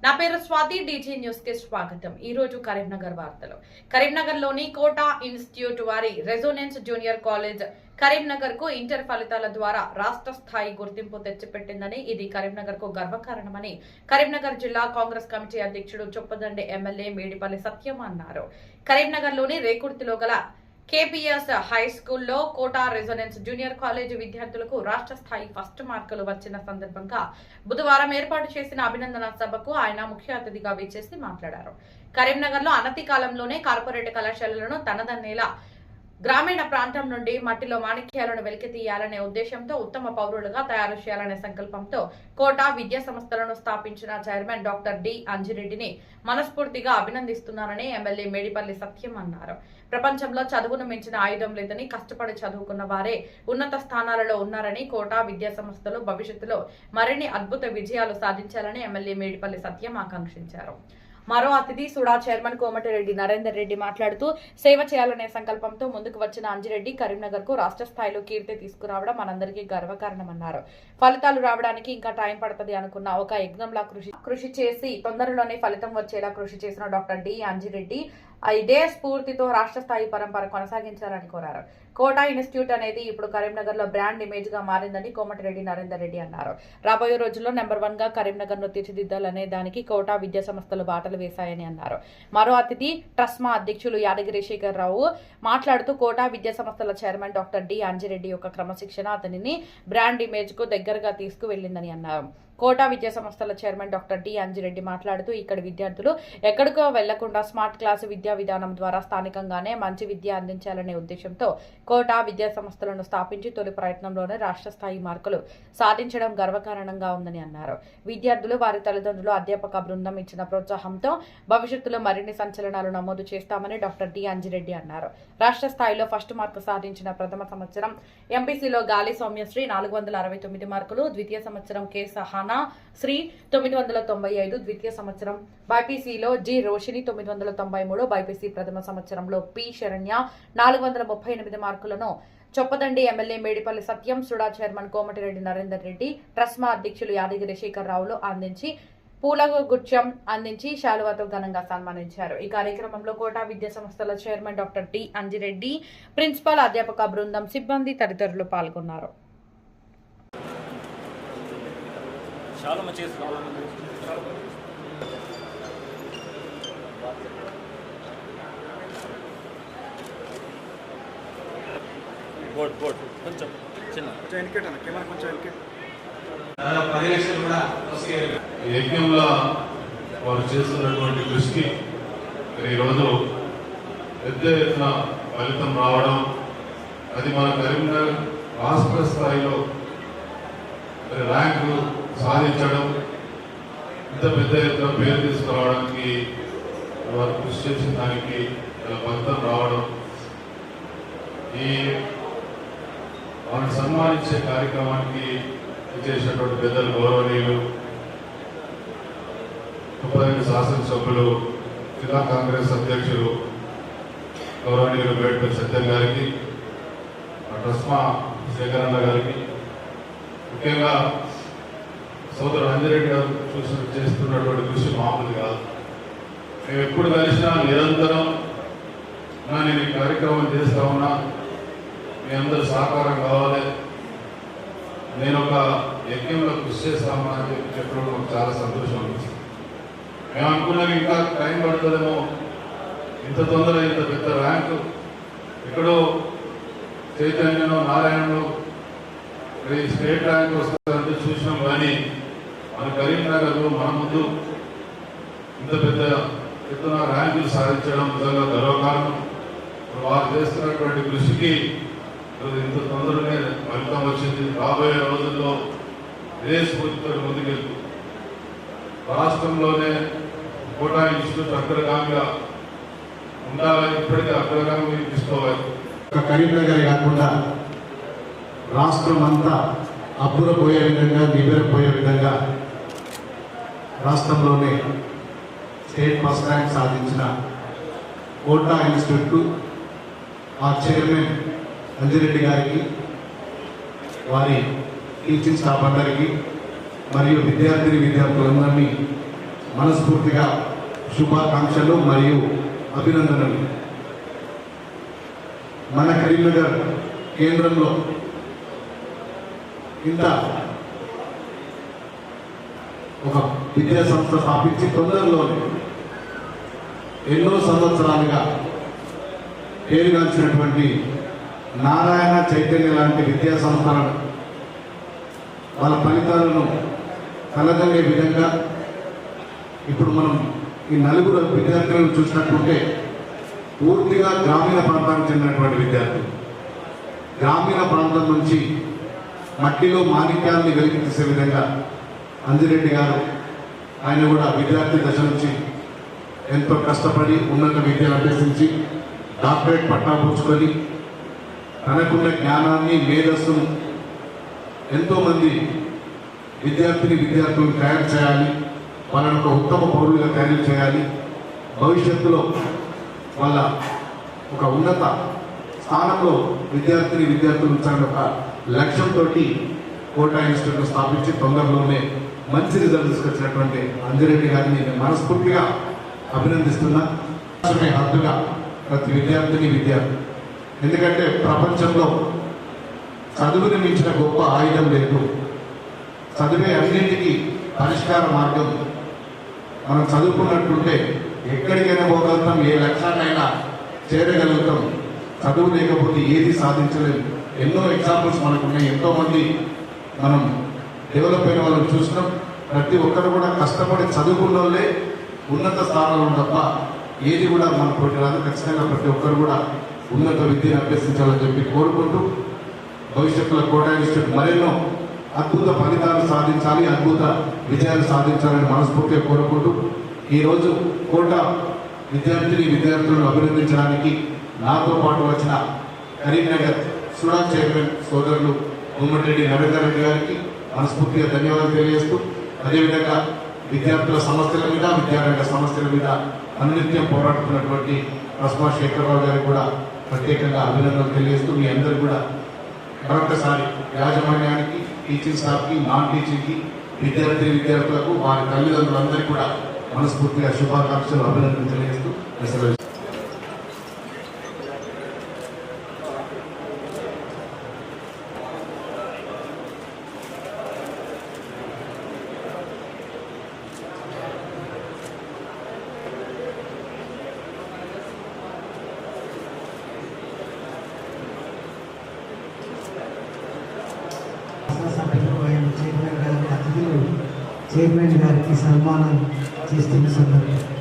నా పేరు Swathi DG news కి స్వాగతం. ఈ రోజు కరీంనగర్ వార్తలు. కరీంనగర్ లోని కోటా ఇన్స్టిట్యూట్ వారి రెజోనెన్స్ జూనియర్ కాలేజ్ కరీంనగర్ కు ఇంటర్ ఫలితాల ద్వారా రాష్ట్ర స్థాయి గుర్తింపు తెచ్చిపెట్టిందని, ఇది కరీంనగర్ కు గర్వకారణమని కరీంనగర్ జిల్లా కాంగ్రెస్ కమిటీ అధ్యక్షుడు చొప్పదండి ఎమ్మెల్యే మేడిపల్లి సత్యం అన్నారు. కరీంనగర్ లోని రేకుర్తిలో గల కేపీఎస్ హై స్కూల్లో కోటా రెజోనెన్స్ జూనియర్ కాలేజీ విద్యార్థులకు రాష్ట్ర స్థాయి ఫస్ట్ మార్కులు వచ్చిన సందర్భంగా బుధవారం ఏర్పాటు చేసిన అభినందన సభకు ఆయన ముఖ్య అతిథిగా విచ్చేసి మాట్లాడారు. కరీంనగర్ లో అనతి కాలంలోనే కార్పొరేట్ కళాశాలలను తనదన్నేలా గ్రామీణ ప్రాంతం నుండి మట్టిలో మాణిక్యాలను వెలికితీయాలనే ఉద్దేశంతో ఉత్తమ పౌరులుగా తయారు చేయాలనే సంకల్పంతో కోటా విద్యా సంస్థలను స్థాపించిన చైర్మన్ డాక్టర్ డి అంజిరెడ్డిని మనస్ఫూర్తిగా అభినందిస్తున్నానని ఎమ్మెల్యే మేడిపల్లి సత్యం అన్నారు. ప్రపంచంలో చదువును మించిన ఆయుధం లేదని, కష్టపడి చదువుకున్న వారే ఉన్నత స్థానాలలో ఉన్నారని, కోటా విద్యా సంస్థలు భవిష్యత్తులో మరిన్ని అద్భుత విజయాలు సాధించాలని ఎమ్మెల్యే మేడిపల్లి సత్యం ఆకాంక్షించారు. మరో అతిథి సుడా చైర్మన్ కోమటిరెడ్డి నరేందర్ రెడ్డి మాట్లాడుతూ, సేవ చేయాలనే సంకల్పంతో ముందుకు వచ్చిన అంజిరెడ్డి కరీంనగర్ కు రాష్ట్ర స్థాయిలో కీర్తి తీసుకురావడం మనందరికీ గర్వకారణమన్నారు. ఫలితాలు రావడానికి ఇంకా టైం పడుతుంది అనుకున్న ఒక యజ్ఞంలా కృషి చేసి తొందరలోనే ఫలితం వచ్చేలా కృషి చేసిన డాక్టర్ డి అంజిరెడ్డి ఇదే స్ఫూర్తితో రాష్ట్ర స్థాయి పరంపర కొనసాగించాలని కోరారు. కోటా ఇన్స్టిట్యూట్ అనేది ఇప్పుడు కరీంనగర్ లో బ్రాండ్ ఇమేజ్ గా మారిందని కోమటిరెడ్డి నరేందర్ రెడ్డి అన్నారు. రాబోయే రోజుల్లో నెంబర్ 1 గా కరీంనగర్ ను తీర్చిదిద్దాలనే దానికి కోటా విద్యా సంస్థలు బాటలు వేశాయని అన్నారు. మరో అతిథి ట్రస్మా అధ్యక్షులు యాదగిరి శేఖర్ రావు మాట్లాడుతూ, కోటా విద్యా సంస్థల చైర్మన్ డాక్టర్ డి అంజిరెడ్డి యొక్క క్రమశిక్షణ అతనిని బ్రాండ్ ఇమేజ్ కు దగ్గరగా తీసుకువెళ్లిందని అన్నారు. కోటా విద్యా సంస్థల చైర్మన్ డాక్టర్ డి అంజిరెడ్డి మాట్లాడుతూ, ఇక్కడి విద్యార్థులు ఎక్కడికో వెళ్లకుండా స్మార్ట్ క్లాసు విద్యా విధానం ద్వారా స్థానికంగానే మంచి విద్య అందించాలనే ఉద్దేశంతో కోటా విద్యా సంస్థలను స్థాపించి తొలి ప్రయత్నంలోనే రాష్ట్ర స్థాయి మార్కులు సాధించడం గర్వకారణంగా ఉందని అన్నారు. విద్యార్థులు, వారి తల్లిదండ్రులు, అధ్యాపక బృందం ఇచ్చిన ప్రోత్సాహంతో భవిష్యత్తులో మరిన్ని సంచలనాలు నమోదు చేస్తామని డాక్టర్ డి అంజిరెడ్డి అన్నారు. రాష్ట్ర స్థాయిలో ఫస్ట్ మార్కు సాధించిన ప్రథమ సంవత్సరం ఎంపీసీలో గాలి సౌమ్యశ్రీ 469 మార్కులు, ద్వితీయ సంవత్సరం కె సహానా శ్రీ 995, ద్వితీయ సంవత్సరం బైపీసీలో జి రోషిని 993, బైపీసీ ప్రథమ సంవత్సరంలో పి శరణ్య 438 మార్కులను చొప్పదండి ఎమ్మెల్యే మేడిపల్లి సత్యం, సుడా చైర్మన్ కోమటిరెడ్డి నరేందర్ రెడ్డి, ట్రస్మా అధ్యక్షులు యాదగిరి శేఖర్ రావులు అందించి పూలగుచ్చం అందించి శాలువాతో ఘనంగా సన్మానించారు. ఈ కార్యక్రమంలో కోటా విద్యా సంస్థల chairman doctor D Anjireddy, principal, అధ్యాపక బృందం, సిబ్బంది తదితరులు పాల్గొన్నారు. యజ్ఞంలో వారు చేస్తున్నటువంటి కృషికి ఈరోజు పెద్ద ఎత్తున ఫలితం రావడం, అది మన కరీంనగర్ రాష్ట్ర స్థాయిలో ర్యాంకు సాధించడం, ఇంత పెద్ద ఎత్తున పేరు తీసుకురావడానికి వారు కృషి చేసిన దానికి ఫలితం రావడం, ఈ వారిని సన్మానించే కార్యక్రమానికి చేసినటువంటి పెద్దలు, గౌరవనీయులు శాసనసభ్యులు, జిల్లా కాంగ్రెస్ అధ్యక్షులు గౌరవనీయులు మేడిపల్లి సత్యం గారికి, ట్రస్మా శేఖరన్న గారికి, ముఖ్యంగా సోదరు అంజిరెడ్డి గారు చేస్తున్నటువంటి కృషి మామూలు కాదు. మేము ఎప్పుడు కలిసినా నిరంతరం నేను ఈ కార్యక్రమం చేస్తా ఉన్నా, మీ అందరూ సహకారం కావాలి, నేను ఒక యజ్ఞంలో కృషి చేస్తామా అని చెప్పడం మాకు చాలా సంతోషం అనిపిస్తుంది. మేము అనుకున్నాం ఇంకా టైం పడుతుందేమో, ఇంత తొందర ఇంత పెద్ద ర్యాంకు ఎక్కడో చైతన్యనో నారాయణలో స్టేట్ ర్యాంక్ వస్తుందంటే చూసినాం, కానీ మన కరీంనగర్లో మన ముందు ఇంత పెద్ద ఎత్తున ర్యాంకులు సాధించడం నిజంగా గర్వకారణం. వారు చేస్తున్నటువంటి కృషికి ఇంత తొందరనే ఫలితం వచ్చింది. రాబోయే రోజుల్లో ఇదే స్ఫూర్తితో ముందుకెళ్తూ రాష్ట్రంలోనే కోటా ఇన్స్టిట్యూట్ అగ్రగామిగా ఉండాలని, ఇప్పటికే అగ్రగామి తీసుకోవాలి. కరీంనగర్ కాకుండా రాష్ట్రం అంతా అబ్బురపోయే విధంగా, నిబెరపోయే విధంగా రాష్ట్రంలోనే స్టేట్ ఫస్ట్ ర్యాంక్ సాధించిన కోటా ఇన్స్టిట్యూట్ ఆ చైర్మన్ అంజిరెడ్డి గారికి, వారి టీచింగ్ స్టాఫ్ అందరికీ మరియు విద్యార్థులందరినీ మనస్ఫూర్తిగా శుభాకాంక్షలు మరియు అభినందనలు. మన కరీంనగర్ కేంద్రంలో ఇంత ఒక విద్యా సంస్థ స్థాపించి తొందరలోనే ఎన్నో సంవత్సరాలుగా పేరుగాంచినటువంటి నారాయణ చైతన్య లాంటి విద్యా సంస్థలను వాళ్ళ ఫలితాలను కలగలిగే విధంగా ఇప్పుడు మనం ఈ నలుగురు విద్యార్థులను చూసినట్టుంటే పూర్తిగా గ్రామీణ ప్రాంతానికి చెందినటువంటి విద్యార్థులు. గ్రామీణ ప్రాంతం నుంచి మట్టిలో మాణిక్యాన్ని వెలికి తీసే విధంగా అంజిరెడ్డి గారు ఆయన కూడా విద్యార్థి దశ నుంచి ఎంతో కష్టపడి ఉన్నత విద్యను అభ్యసించి డాక్టరేట్ పట్టా పుచ్చుకొని తనకున్న జ్ఞానాన్ని మేధస్సును ఎంతోమంది విద్యార్థులను తయారు చేయాలి, వాళ్ళని ఒక ఉత్తమ పౌరులుగా తయారు చేయాలి, భవిష్యత్తులో వాళ్ళ ఒక ఉన్నత స్థానంలో విద్యార్థులు ఉంచాలని ఒక లక్ష్యంతో కోటా ఇన్స్టిట్యూట్ స్థాపించి తొందరలోనే మంచి రిజల్ట్ తీసుకొచ్చినటువంటి అంజిరెడ్డి గారిని నేను మనస్ఫూర్తిగా అభినందిస్తున్నా. హద్దుగా ప్రతి విద్యార్థి ఎందుకంటే ప్రపంచంలో చదువుని మించిన గొప్ప ఆయుధం లేదు. చదివే అన్నింటికీ పరిష్కార మార్గం. మనం చదువుకున్నట్టుంటే ఎక్కడికైనా పోగలుగుతాం, ఏ లక్ష్యాన్నైనా చేరగలుగుతాం. చదువు లేకపోతే ఏది సాధించలేము. ఎన్నో ఎగ్జాంపుల్స్ మనకు ఉన్నాయి. ఎంతోమంది మనం డెవలప్ అయిన వాళ్ళని చూసినాం. ప్రతి ఒక్కరు కూడా కష్టపడి చదువుకున్న వాళ్ళే ఉన్నత స్థానంలో తప్ప ఏది కూడా మన పోటీ రాదు. ఖచ్చితంగా ప్రతి ఒక్కరు కూడా ఉన్నత విద్యను అభ్యసించాలని చెప్పి కోరుకుంటూ భవిష్యత్తులో కోటా ఇన్స్టిట్యూట్ మరెన్నో అద్భుత ఫలితాలు సాధించాలి, అద్భుత విజయాలు సాధించాలని మనస్ఫూర్తిగా కోరుకుంటూ ఈరోజు కోటా విద్యార్థులను అభినందించడానికి నాతో పాటు వచ్చిన కరీంనగర్ సుడా చైర్మన్ సోదరులు గుమ్మటిరెడ్డి నరేందర్ రెడ్డి గారికి మనస్ఫూర్తిగా ధన్యవాదాలు తెలియజేస్తూ, అదేవిధంగా విద్యార్థుల సమస్యల మీద విద్యారంగ సమస్యల మీద అనునిత్యం పోరాడుతున్నటువంటి రస్మా శేఖరరావు గారికి కూడా ప్రత్యేకంగా అభినందనలు తెలియజేస్తూ మీ అందరూ కూడా మరొకసారి యాజమాన్యానికి, టీచింగ్ స్టాఫ్కి, నాన్ టీచింగ్కి, విద్యార్థులకు వారి తల్లిదండ్రులందరికీ కూడా మనస్ఫూర్తిగా శుభాకాంక్షలు అభినందనలు తెలియజేస్తూ సెలవు. చైర్మన్ గారికి సన్మానం చేస్తున్న సందర్భం